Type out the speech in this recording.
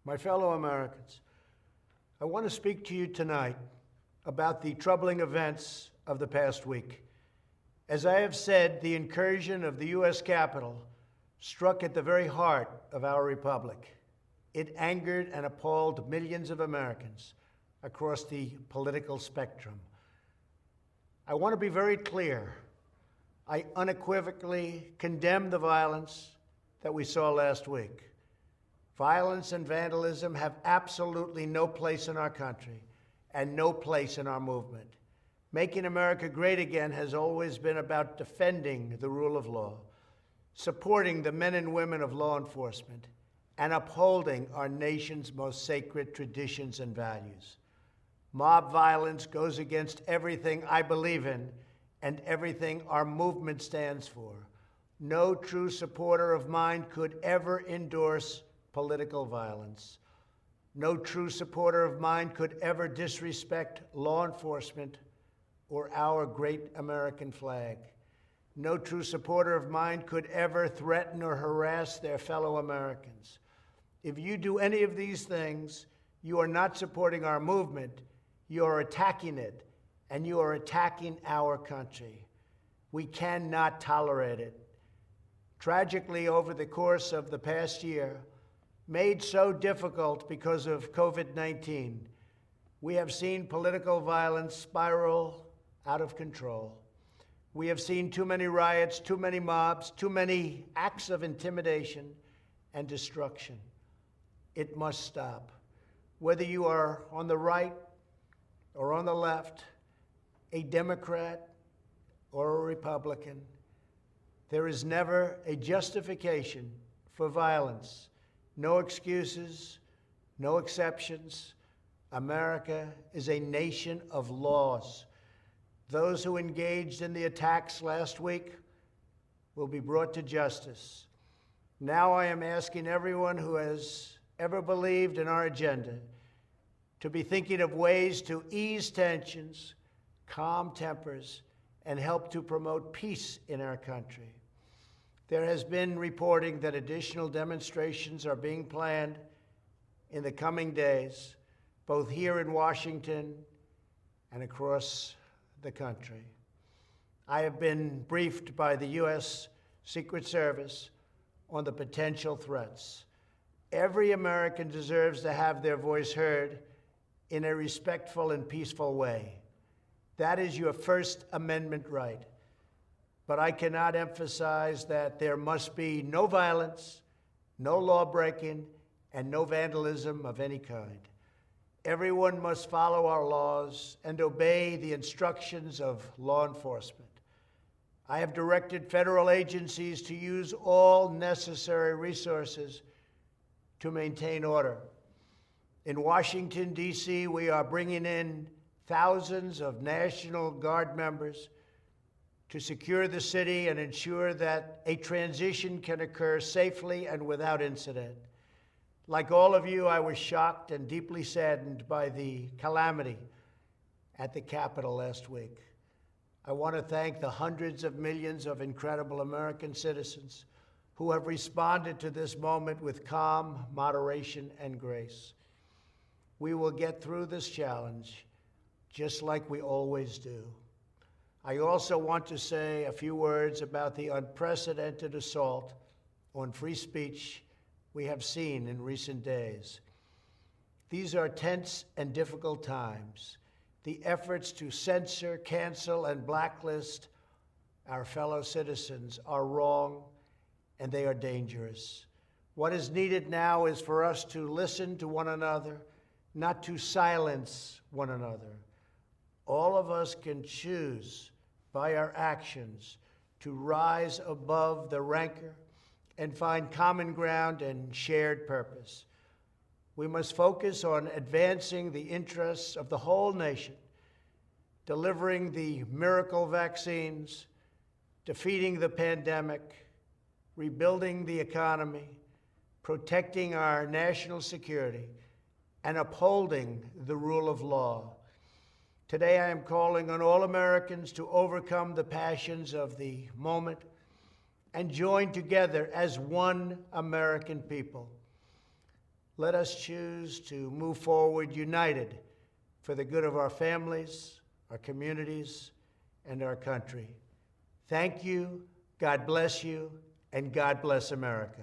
My fellow Americans, I want to speak to you tonight about the troubling events of the past week. As I have said, the incursion of the U.S. Capitol struck at the very heart of our republic. It angered and appalled millions of Americans across the political spectrum. I want to be very clear. I unequivocally condemn the violence that we saw last week. Violence and vandalism have absolutely no place in our country and no place in our movement. Making America great again has always been about defending the rule of law, supporting the men and women of law enforcement, and upholding our nation's most sacred traditions and values. Mob violence goes against everything I believe in and everything our movement stands for. No true supporter of mine could ever endorse political violence. No true supporter of mine could ever disrespect law enforcement or our great American flag. No true supporter of mine could ever threaten or harass their fellow Americans. If you do any of these things, you are not supporting our movement, you are attacking it, and you are attacking our country. We cannot tolerate it. Tragically, over the course of the past year, made so difficult because of COVID-19, we have seen political violence spiral out of control. We have seen too many riots, too many mobs, too many acts of intimidation and destruction. It must stop. Whether you are on the right or on the left, a Democrat or a Republican, there is never a justification for violence. No excuses, no exceptions. America is a nation of laws. Those who engaged in the attacks last week will be brought to justice. Now I am asking everyone who has ever believed in our agenda to be thinking of ways to ease tensions, calm tempers, and help to promote peace in our country. There has been reporting that additional demonstrations are being planned in the coming days, both here in Washington and across the country. I have been briefed by the U.S. Secret Service on the potential threats. Every American deserves to have their voice heard in a respectful and peaceful way. That is your First Amendment right. But I cannot emphasize that there must be no violence, no law-breaking, and no vandalism of any kind. Everyone must follow our laws and obey the instructions of law enforcement. I have directed federal agencies to use all necessary resources to maintain order. In Washington, D.C., we are bringing in thousands of National Guard members to secure the city and ensure that a transition can occur safely and without incident. Like all of you, I was shocked and deeply saddened by the calamity at the Capitol last week. I want to thank the hundreds of millions of incredible American citizens who have responded to this moment with calm, moderation, and grace. We will get through this challenge just like we always do. I also want to say a few words about the unprecedented assault on free speech we have seen in recent days. These are tense and difficult times. The efforts to censor, cancel, and blacklist our fellow citizens are wrong, and they are dangerous. What is needed now is for us to listen to one another, not to silence one another. All of us can choose by our actions to rise above the rancor and find common ground and shared purpose. We must focus on advancing the interests of the whole nation, delivering the miracle vaccines, defeating the pandemic, rebuilding the economy, protecting our national security, and upholding the rule of law. Today, I am calling on all Americans to overcome the passions of the moment and join together as one American people. let us choose to move forward united for the good of our families, our communities, and our country. Thank you, God bless you, and God bless America.